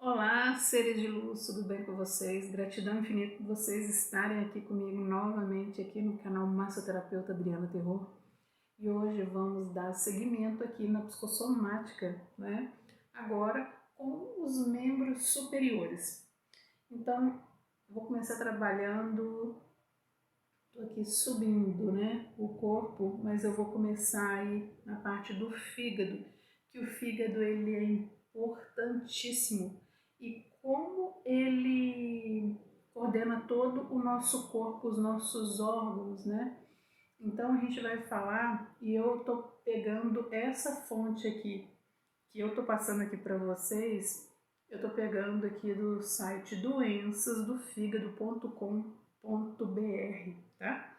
Olá, seres de luz, tudo bem com vocês? Gratidão infinita por vocês estarem aqui comigo novamente aqui no canal Massoterapeuta Adriana Terror. E hoje vamos dar seguimento aqui na psicossomática, né? Agora com os membros superiores. Então, vou começar trabalhando, tô aqui subindo, né, o corpo, mas eu vou começar aí na parte do fígado, que o fígado ele é importantíssimo e como ele coordena todo o nosso corpo, os nossos órgãos, né? Então a gente vai falar e eu tô pegando essa fonte aqui que eu tô passando aqui para vocês. Eu tô pegando aqui do site doençasdofigado.com.br, tá?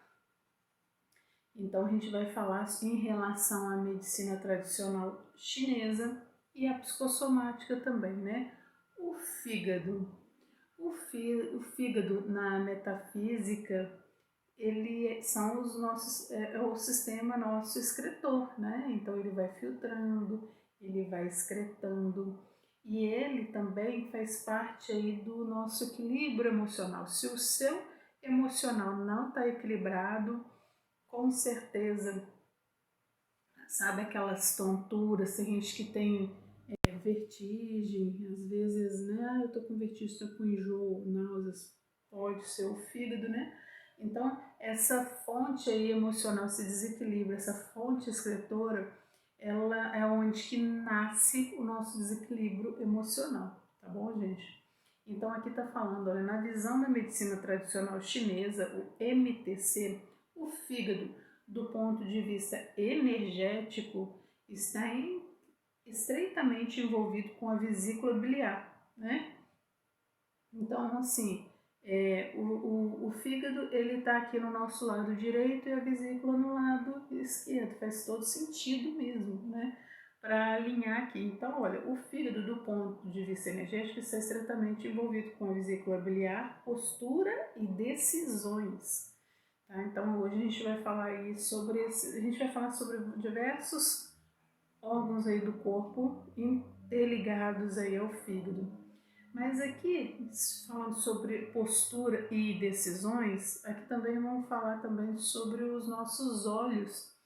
Então a gente vai falar em relação à medicina tradicional chinesa e à psicossomática também, né? O fígado. O fígado na metafísica, são os nossos, é o sistema nosso excretor, né? Então ele vai filtrando, ele vai excretando e ele também faz parte aí do nosso equilíbrio emocional. Se o seu emocional não está equilibrado, com certeza, sabe aquelas tonturas, tem gente que tem vertigem, às vezes, né, eu tô com vertigem, estou com enjoo, náuseas, pode ser o fígado, né? Então, essa fonte aí emocional se desequilibra, essa fonte excretora, ela é onde que nasce o nosso desequilíbrio emocional, tá bom, gente? Então, aqui tá falando, olha, na visão da medicina tradicional chinesa, o MTC, o fígado, do ponto de vista energético, está estreitamente envolvido com a vesícula biliar, né? Então, assim, o fígado, ele está aqui no nosso lado direito e a vesícula no lado esquerdo. Faz todo sentido mesmo, né? Para alinhar aqui. Então, olha, o fígado, do ponto de vista energético, está estreitamente envolvido com a vesícula biliar, postura e decisões. Tá? Então, hoje a gente vai falar aí sobre a gente vai falar sobre diversos órgãos aí do corpo interligados aí ao fígado. Mas aqui, falando sobre postura e decisões, aqui também vamos falar também sobre os nossos olhos,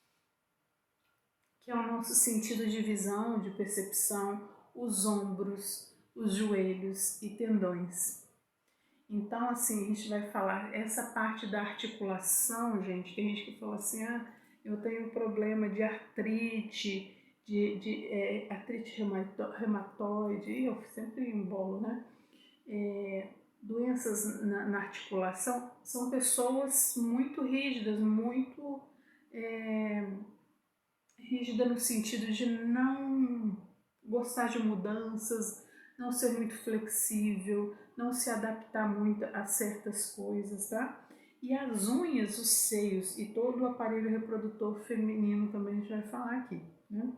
que é o nosso sentido de visão, de percepção, os ombros, os joelhos e tendões. Então, assim, a gente vai falar essa parte da articulação, gente. Tem gente que fala assim, eu tenho problema de artrite, artrite reumatoide, eu sempre embolo, né? Doenças na articulação, são pessoas muito rígidas, muito rígida no sentido de não gostar de mudanças, não ser muito flexível, não se adaptar muito a certas coisas, tá? E as unhas, os seios e todo o aparelho reprodutor feminino também a gente vai falar aqui, né?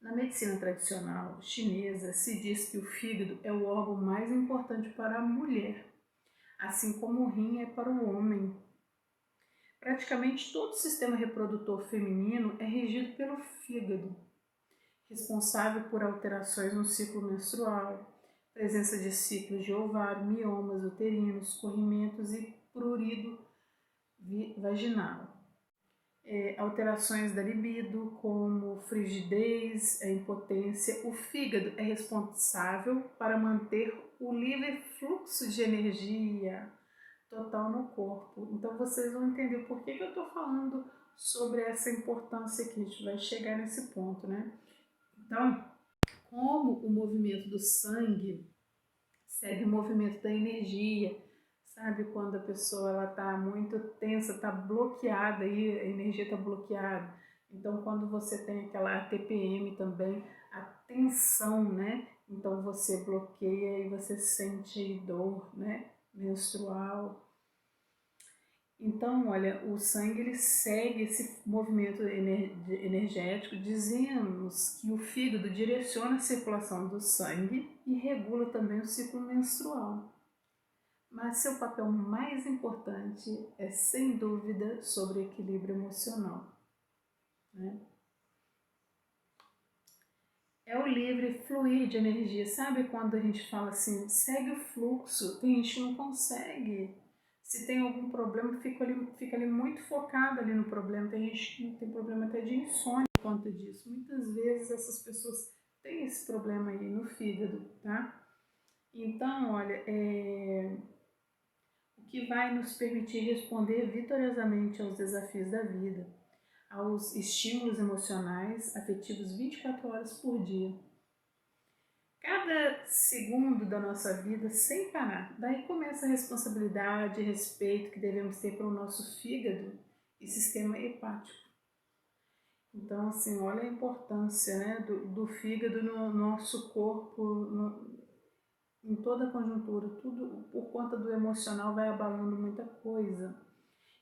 Na medicina tradicional chinesa se diz que o fígado é o órgão mais importante para a mulher, assim como o rim é para o homem. Praticamente todo o sistema reprodutor feminino é regido pelo fígado, responsável por alterações no ciclo menstrual, presença de ciclos de ovário, miomas uterinos, corrimentos e prurido vaginal. Alterações da libido, como frigidez, impotência. O fígado é responsável para manter o livre fluxo de energia total no corpo. Então vocês vão entender por que eu estou falando sobre essa importância aqui. A gente vai chegar nesse ponto, né? Então, como o movimento do sangue segue o movimento da energia, sabe? Quando a pessoa ela está muito tensa, está bloqueada, aí a energia está bloqueada. Então, quando você tem aquela TPM também, a tensão, né? Então você bloqueia e você sente aí dor, né? Menstrual. Então, olha, o sangue ele segue esse movimento energético, dizemos que o fígado direciona a circulação do sangue e regula também o ciclo menstrual. Mas seu papel mais importante é, sem dúvida, sobre equilíbrio emocional, né? é o livre fluir de energia. Sabe quando a gente fala assim, segue o fluxo? Tem gente que não consegue. Se tem algum problema, fica ali muito focado ali no problema. Tem gente que tem problema até de insônia por conta disso. Muitas vezes essas pessoas têm esse problema aí no fígado, tá? Então, olha, o que vai nos permitir responder vitoriosamente aos desafios da vida, aos estímulos emocionais, afetivos 24 horas por dia. Cada segundo da nossa vida sem parar. Daí começa a responsabilidade e respeito que devemos ter para o nosso fígado e sistema hepático. Então, assim, olha a importância, né, do fígado no nosso corpo, em toda a conjuntura. Tudo por conta do emocional vai abalando muita coisa.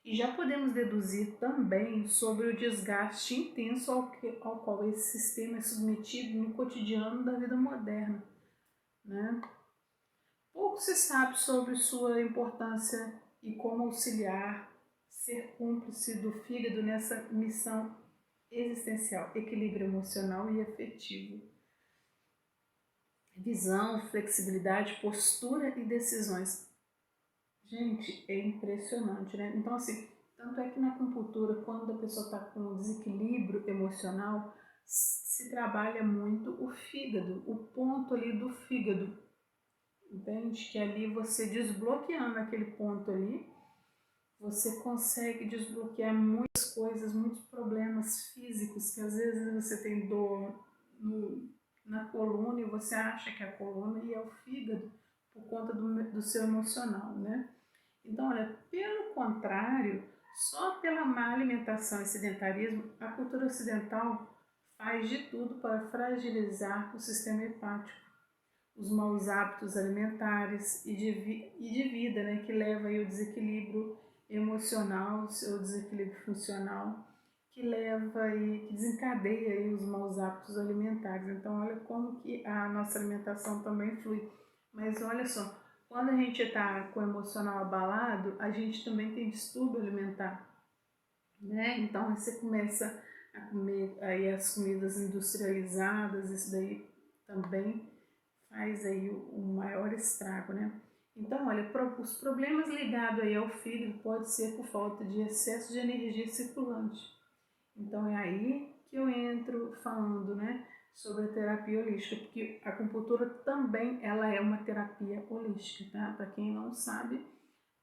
E já podemos deduzir também sobre o desgaste intenso ao qual esse sistema é submetido no cotidiano da vida moderna, né? Pouco se sabe sobre sua importância e como auxiliar, ser cúmplice do fígado nessa missão existencial, equilíbrio emocional e afetivo, visão, flexibilidade, postura e decisões. Gente, é impressionante, né? Então, assim, tanto é que na acupuntura, quando a pessoa está com desequilíbrio emocional, se trabalha muito o fígado, o ponto ali do fígado. Entende? Que ali você desbloqueando aquele ponto ali, você consegue desbloquear muitas coisas, muitos problemas físicos, que às vezes você tem dor na coluna e você acha que é a coluna e é o fígado por conta do seu emocional, né? Então, olha, pelo contrário, só pela má alimentação e sedentarismo, a cultura ocidental faz de tudo para fragilizar o sistema hepático, os maus hábitos alimentares e de vida, né, que leva aí o desequilíbrio emocional, o desequilíbrio funcional, que leva aí, que desencadeia aí os maus hábitos alimentares. Então, olha como que a nossa alimentação também flui. Mas olha só, quando a gente está com o emocional abalado, a gente também tem distúrbio alimentar, né? Então, você começa a comer aí as comidas industrializadas, isso daí também faz aí o maior estrago, né? Então, olha, os problemas ligados aí ao fígado pode ser por falta de excesso de energia circulante. Então, é aí que eu entro falando, né, sobre a terapia holística, porque a acupuntura também ela é uma terapia holística, tá? Para quem não sabe,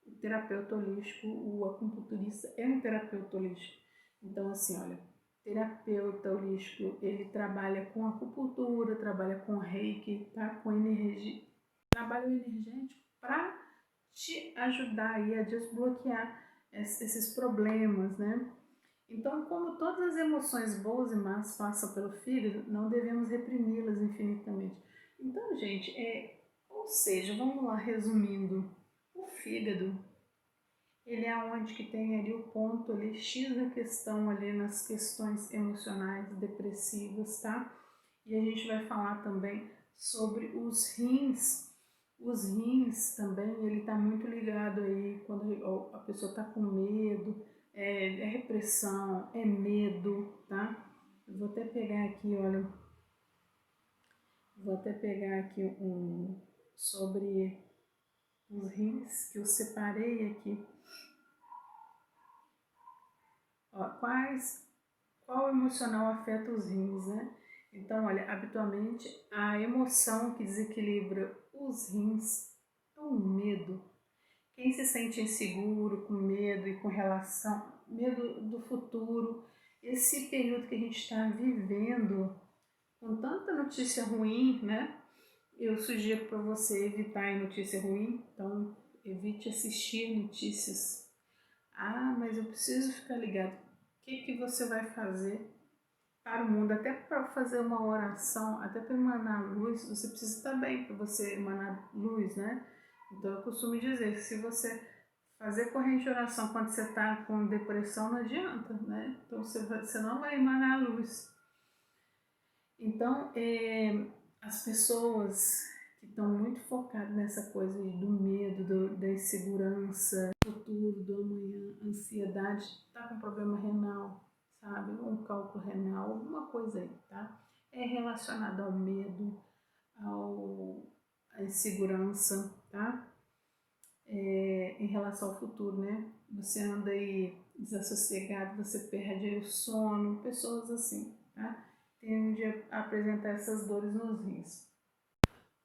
o terapeuta holístico, o acupunturista é um terapeuta holístico. Então, assim, olha, terapeuta holístico, ele trabalha com acupuntura, trabalha com reiki, tá? Com energia, trabalho energético para te ajudar aí a desbloquear esses problemas, né? Então, como todas as emoções boas e más passam pelo fígado, não devemos reprimi-las infinitamente. Então, gente, ou seja, vamos lá resumindo, o fígado, ele é onde que tem ali o ponto ali, X da questão ali nas questões emocionais, depressivas, tá? E a gente vai falar também sobre os rins. Os rins também, ele tá muito ligado aí quando a pessoa tá com medo, é repressão, é medo, tá? Eu vou até pegar aqui, olha, vou até pegar aqui sobre os rins que eu separei aqui. Ó, qual emocional afeta os rins, né? Então, olha, habitualmente a emoção que desequilibra os rins é o medo. Quem se sente inseguro, com medo e com relação, medo do futuro, esse período que a gente está vivendo, com tanta notícia ruim, né? Eu sugiro para você evitar notícia ruim, então evite assistir notícias. Ah, mas eu preciso ficar ligado. O que você vai fazer para o mundo? Até para fazer uma oração, até para emanar luz, você precisa estar bem para você emanar luz, né? Então eu costumo dizer que se você fazer corrente de oração quando você está com depressão, não adianta, né? Então você não vai emanar luz. Então, as pessoas que estão muito focadas nessa coisa aí do medo, da insegurança, do futuro, do amanhã, ansiedade, tá com problema renal, sabe? Um cálculo renal, alguma coisa aí, tá? é relacionado ao medo, à insegurança, tá? Em relação ao futuro, né? Você anda aí desassossegado, você perde aí o sono, pessoas assim, tá? Tende a apresentar essas dores nos rins.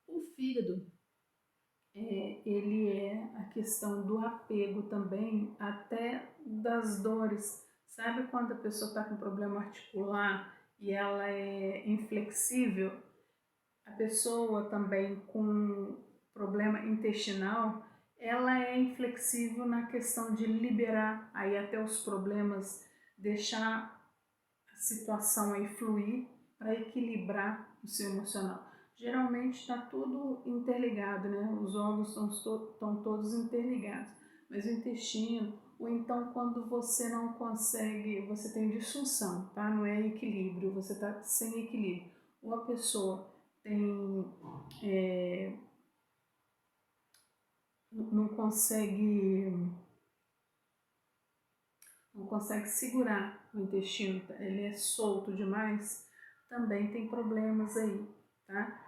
O fígado, ele é a questão do apego também, até das dores. Sabe quando a pessoa está com problema articular e ela é inflexível? A pessoa também com problema intestinal, ela é inflexível na questão de liberar aí até os problemas, deixar a situação aí fluir para equilibrar o seu emocional. Geralmente está tudo interligado, né? Os órgãos estão todos interligados, mas o intestino, ou então quando você não consegue, você tem disfunção, tá? Não é equilíbrio, você está sem equilíbrio. Ou a pessoa tem, não consegue segurar o intestino, ele é solto demais, também tem problemas aí, tá?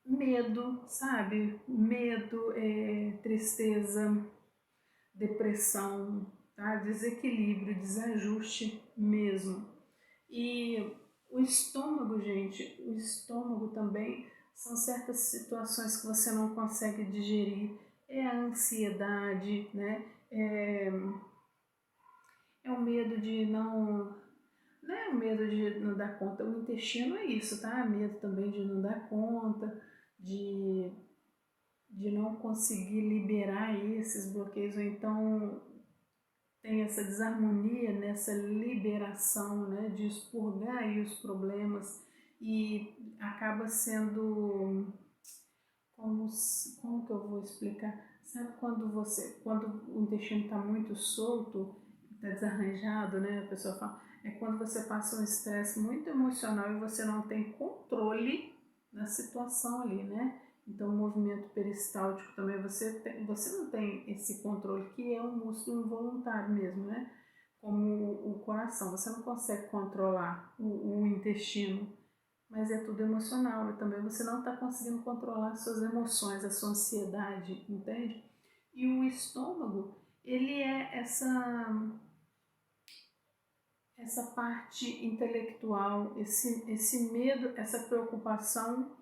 Medo, sabe? Medo, tristeza, depressão, tá? Desequilíbrio, desajuste mesmo. E o estômago, gente, o estômago também são certas situações que você não consegue digerir, é a ansiedade, né? É o medo de não é o medo de não dar conta, o intestino é isso, tá? Medo também de não dar conta, de, de não conseguir liberar esses bloqueios, ou então tem essa desarmonia nessa liberação, né? De expurgar aí os problemas e acaba sendo, como que eu vou explicar? Sabe quando o intestino está muito solto, está desarranjado, né? A pessoa fala, é quando você passa um estresse muito emocional e você não tem controle na situação ali, né? Então, o movimento peristáltico também, você não tem esse controle, que é um músculo involuntário mesmo, né? Como o coração, você não consegue controlar o intestino, mas é tudo emocional, e também você não está conseguindo controlar suas emoções, a sua ansiedade, entende? E o estômago, ele é essa parte intelectual, esse medo, essa preocupação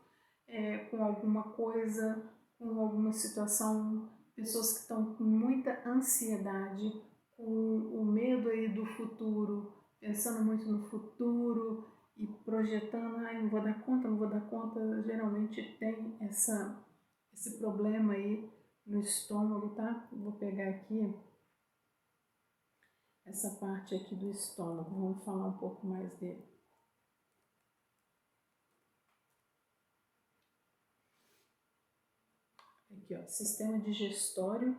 com alguma coisa, com alguma situação, pessoas que estão com muita ansiedade, com o medo aí do futuro, pensando muito no futuro e projetando, ai, não vou dar conta, não vou dar conta, geralmente tem esse problema aí no estômago, tá? Vou pegar aqui essa parte aqui do estômago, vamos falar um pouco mais dele. Aqui, ó, sistema digestório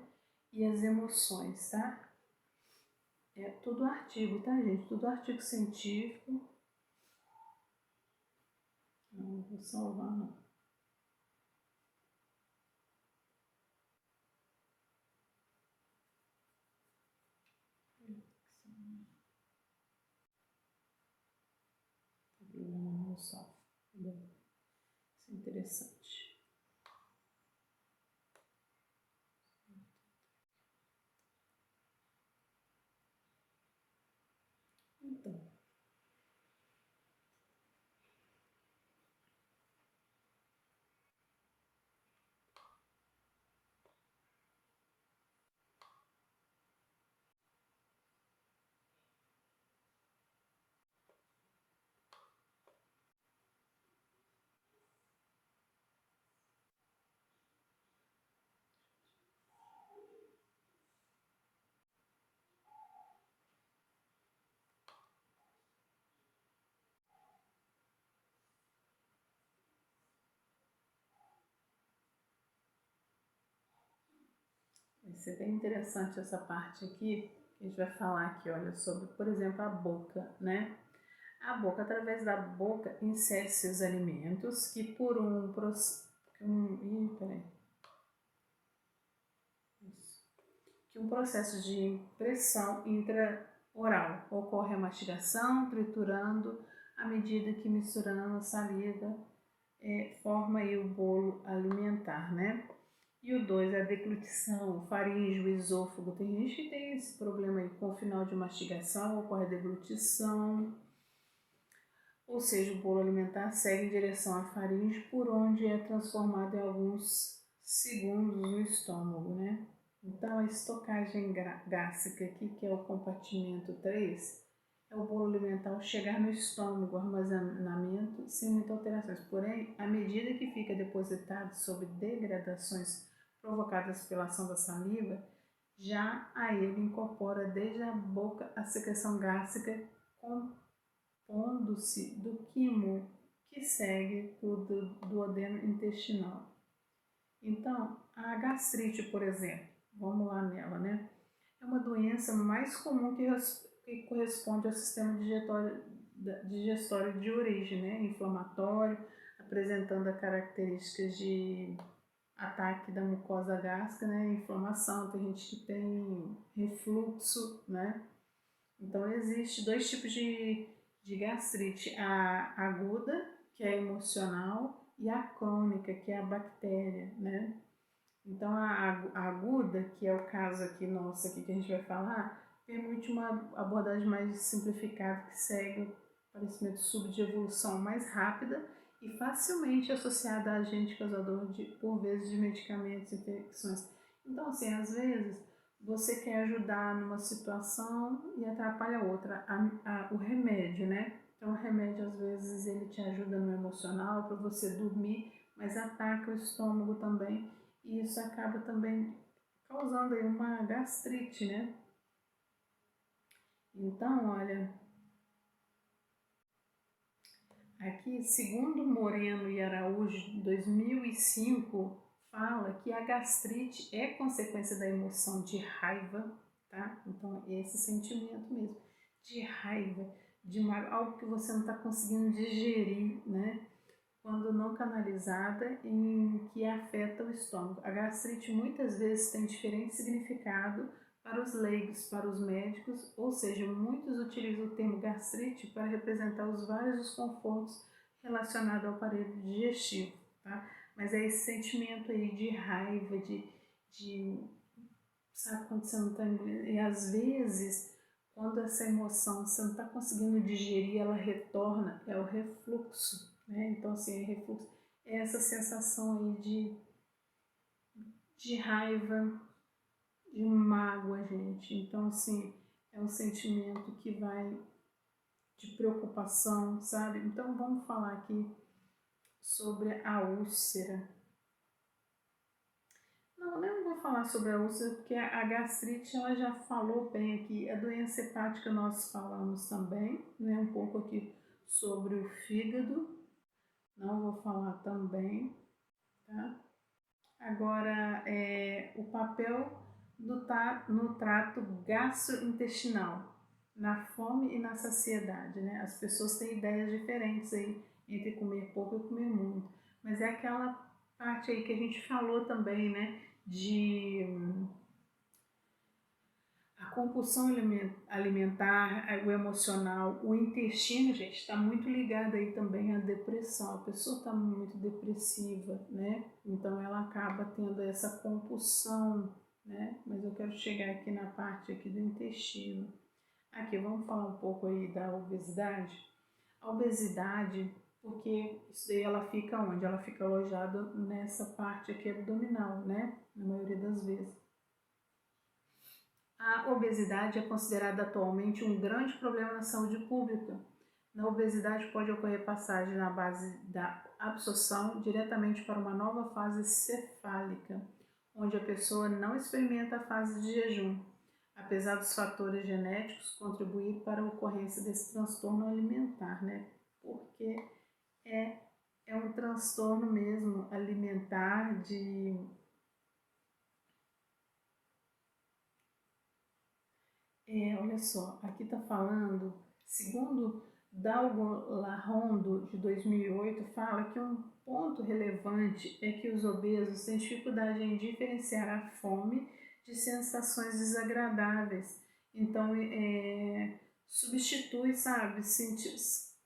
e as emoções, tá? É tudo artigo, tá, gente? Tudo artigo científico. Não vou salvar, não. Não salvo. Isso é interessante. Então, vai ser bem interessante essa parte aqui, que a gente vai falar aqui, olha, sobre, por exemplo, a boca, né? A boca, através da boca, insere-se os alimentos que por um processo... que um processo de pressão oral. Ocorre a mastigação, triturando, à medida que misturando a saliva, forma aí o bolo alimentar, né? E o 2 é a deglutição, faríngeo, esôfago. Tem gente que tem esse problema aí com o final de mastigação, ocorre a deglutição, ou seja, o bolo alimentar segue em direção à faringe, por onde é transformado em alguns segundos no estômago, né? Então, a estocagem gástrica aqui, que é o compartimento 3, é o bolo alimentar ao chegar no estômago, armazenamento sem muitas alterações. Porém, à medida que fica depositado sob degradações provocadas pela ação da saliva, já a ele incorpora desde a boca a secreção gástrica compondo-se do quimo que segue o duodeno intestinal. Então, a gastrite, por exemplo, vamos lá nela, né? É uma doença mais comum que corresponde ao sistema digestório de origem, né? Inflamatório, apresentando as características de ataque da mucosa gástrica, né? Inflamação, tem gente que tem refluxo, né? Então, existe dois tipos de gastrite, a aguda, que é emocional, e a crônica, que é a bactéria, né? Então, a aguda, que é o caso aqui nosso aqui que a gente vai falar, permite uma abordagem mais simplificada que segue o aparecimento súbito de evolução mais rápida e facilmente associada a agente causador, por vezes, de medicamentos e infecções. Então, assim, às vezes, você quer ajudar numa situação e atrapalha a outra, o remédio, né? Então, o remédio, às vezes, ele te ajuda no emocional para você dormir, mas ataca o estômago também, e isso acaba também causando aí uma gastrite, né? Então, olha, aqui, segundo Moreno e Araújo, 2005, fala que a gastrite é consequência da emoção de raiva, tá? Então, esse sentimento mesmo, de raiva, de algo que você não está conseguindo digerir, né? Quando não canalizada, em que afeta o estômago. A gastrite muitas vezes tem diferente significado para os leigos, para os médicos, ou seja, muitos utilizam o termo gastrite para representar os vários desconfortos relacionados ao aparelho digestivo, tá? Mas é esse sentimento aí de raiva, de sabe quando você não está engolindo? E às vezes, quando essa emoção você não está conseguindo digerir, ela retorna, é o refluxo, né? Então, assim, refluxo é essa sensação aí de raiva, de mágoa, gente. Então, assim, é um sentimento que vai de preocupação, sabe? Então, vamos falar aqui sobre a úlcera. Não, eu não vou falar sobre a úlcera, porque a gastrite ela já falou bem aqui. A doença hepática nós falamos também, né? Um pouco aqui sobre o fígado. Não vou falar também, tá? Agora, o papel no trato gastrointestinal, na fome e na saciedade, né? As pessoas têm ideias diferentes aí entre comer pouco e comer muito, mas é aquela parte aí que a gente falou também, né? De a compulsão alimentar, o emocional, o intestino, gente, está muito ligado aí também à depressão. A pessoa está muito depressiva, né? Então ela acaba tendo essa compulsão, né? Mas eu quero chegar aqui na parte aqui do intestino. Aqui, vamos falar um pouco aí da obesidade. A obesidade, porque isso daí ela fica onde? Ela fica alojada nessa parte aqui abdominal, né? Na maioria das vezes. A obesidade é considerada atualmente um grande problema na saúde pública. Na obesidade pode ocorrer passagem na base da absorção diretamente para uma nova fase cefálica, onde a pessoa não experimenta a fase de jejum, apesar dos fatores genéticos contribuir para a ocorrência desse transtorno alimentar, né? Porque é um transtorno mesmo alimentar de... olha só, aqui está falando, segundo Dalgo Larrondo, de 2008, fala que um ponto relevante é que os obesos têm dificuldade em diferenciar a fome de sensações desagradáveis Então, substitui, sabe?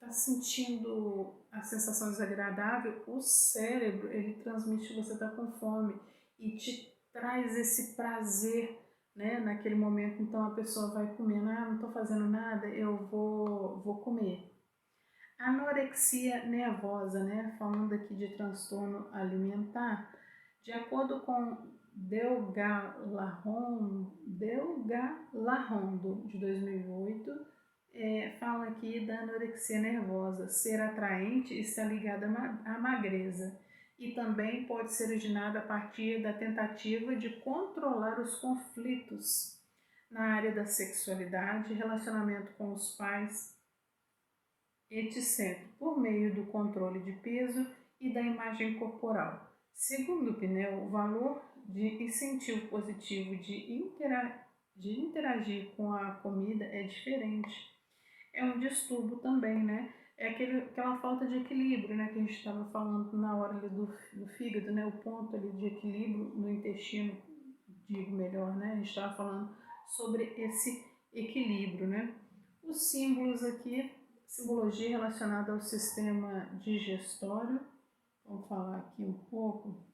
Tá sentindo a sensação desagradável, o cérebro, ele transmite que você está com fome e te traz esse prazer, né, naquele momento. Então a pessoa vai comendo, não estou fazendo nada, eu vou comer. Anorexia nervosa, né, falando aqui de transtorno alimentar, de acordo com Delga-Larrondo, de 2008, fala aqui da anorexia nervosa, ser atraente e estar ligada à magreza. E também pode ser originada a partir da tentativa de controlar os conflitos na área da sexualidade, relacionamento com os pais, etc., por meio do controle de peso e da imagem corporal. Segundo Pinel, o valor de incentivo positivo de interagir com a comida é diferente. É um distúrbio também, né? É aquela falta de equilíbrio, né, que a gente estava falando na hora ali do fígado, né? O ponto ali de equilíbrio no intestino, digo melhor, né? A gente estava falando sobre esse equilíbrio, né? Os símbolos aqui, simbologia relacionada ao sistema digestório. Vamos falar aqui um pouco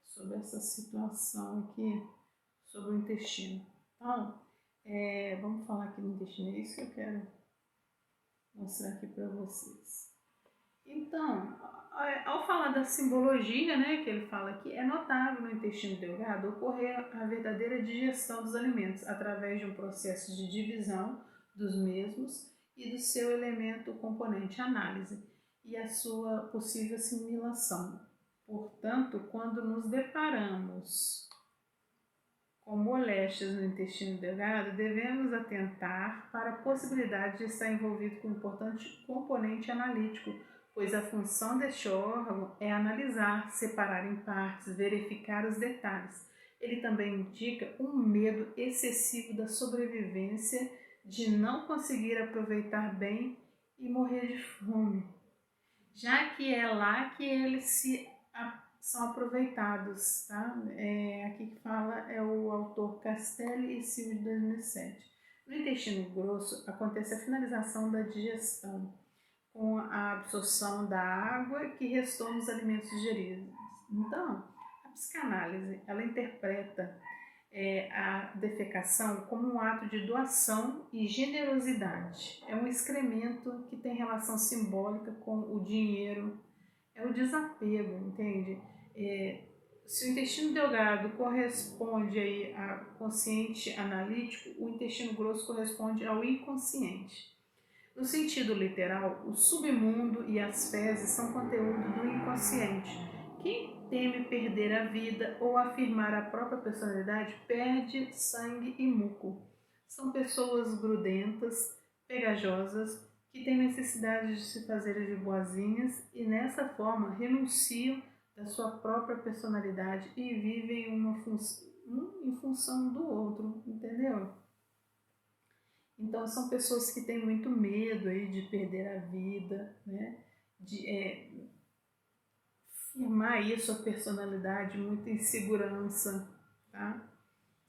sobre essa situação aqui, sobre o intestino. Então, vamos falar aqui no intestino, é isso que eu quero mostrar aqui para vocês. Então, ao falar da simbologia, né, que ele fala aqui, é notável no intestino delgado ocorrer a verdadeira digestão dos alimentos através de um processo de divisão dos mesmos e do seu elemento componente análise e a sua possível assimilação. Portanto, quando nos deparamos com moléstias no intestino delgado, devemos atentar para a possibilidade de estar envolvido com um importante componente analítico, pois a função deste órgão é analisar, separar em partes, verificar os detalhes. Ele também indica um medo excessivo da sobrevivência, de não conseguir aproveitar bem e morrer de fome, já que é lá que eles são aproveitados, tá? Aqui que fala é o autor Castelli e Silva, de 2007. No intestino grosso acontece a finalização da digestão, com a absorção da água que restou nos alimentos digeridos. Então, a psicanálise, ela interpreta a defecação como um ato de doação e generosidade. É um excremento que tem relação simbólica com o dinheiro, é o desapego, entende? Se o intestino delgado corresponde aí ao consciente analítico, o intestino grosso corresponde ao inconsciente. No sentido literal, o submundo e as fezes são conteúdo do inconsciente. Quem teme perder a vida ou afirmar a própria personalidade perde sangue e muco. São pessoas grudentas, pegajosas, que têm necessidade de se fazerem de boazinhas e, nessa forma, renunciam da sua própria personalidade e vivem em função do outro, entendeu? Então, são pessoas que têm muito medo aí de perder a vida, né? De firmar aí a sua personalidade, muita insegurança, tá?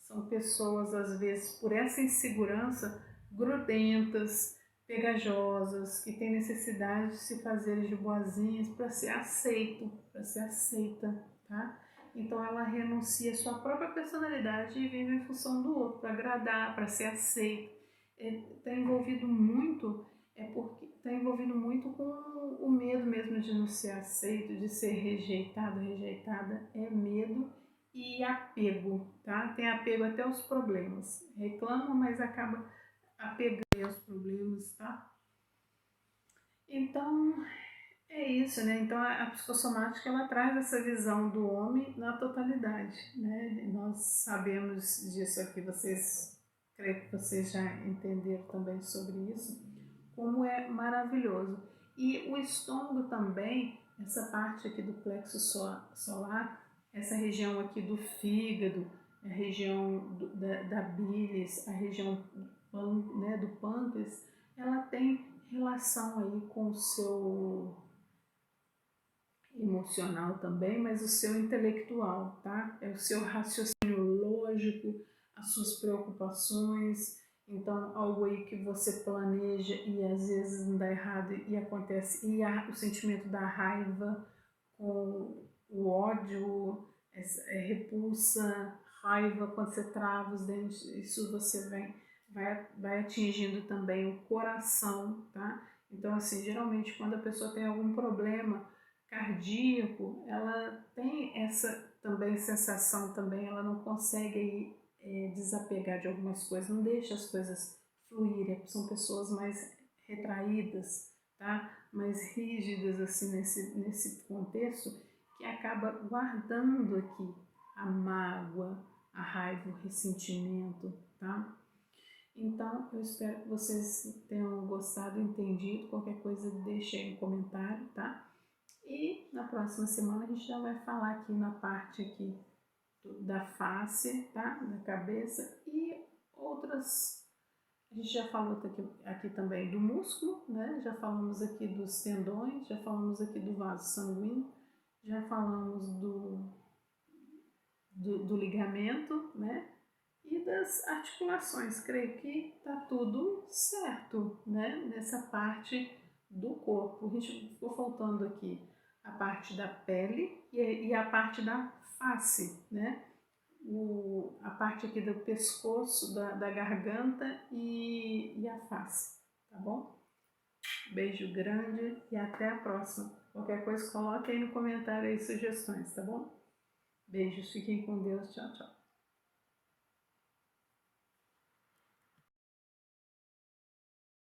São pessoas, às vezes, por essa insegurança, grudentas, pegajosas, que têm necessidade de se fazerem de boazinhas para ser aceito, para ser aceita, tá? Então ela renuncia à sua própria personalidade e vive em função do outro, para agradar, para ser aceito. Está envolvido muito, porque está envolvido muito com o medo mesmo de não ser aceito, de ser rejeitado, rejeitada, é medo e apego, tá? Tem apego até aos problemas. Reclama, mas acaba apegando aos problemas, tá? Então, é isso, né? Então, a psicossomática, ela traz essa visão do homem na totalidade, né? Nós sabemos disso aqui, creio que vocês já entenderam também sobre isso, como é maravilhoso. E o estômago também, essa parte aqui do plexo solar, essa região aqui do fígado, a região da bilis, a região do pâncreas, ela tem relação aí com o seu emocional também, mas o seu intelectual, tá? É o seu raciocínio psicológico, as suas preocupações. Então, algo aí que você planeja e às vezes não dá errado e acontece. E o sentimento da raiva com o ódio, repulsa, raiva, quando você trava os dentes, isso você vai atingindo também o coração, tá? Então, assim, geralmente quando a pessoa tem algum problema cardíaco, ela tem essa também sensação também, ela não consegue desapegar de algumas coisas, não deixa as coisas fluírem, são pessoas mais retraídas, tá? Mais rígidas assim nesse contexto, que acaba guardando aqui a mágoa, a raiva, o ressentimento, tá? Então, eu espero que vocês tenham gostado, entendido. Qualquer coisa, deixe aí no comentário, tá? E na próxima semana a gente já vai falar aqui na parte aqui da face, tá? Da cabeça e outras. A gente já falou aqui também do músculo, né? Já falamos aqui dos tendões, já falamos aqui do vaso sanguíneo, já falamos do ligamento, né? E das articulações. Creio que tá tudo certo, né? Nessa parte do corpo. A gente ficou faltando aqui a parte da pele e a parte da face, né? A parte aqui do pescoço, da garganta e a face, tá bom? Beijo grande e até a próxima. Qualquer coisa, coloque aí no comentário aí sugestões, tá bom? Beijos, fiquem com Deus, tchau, tchau.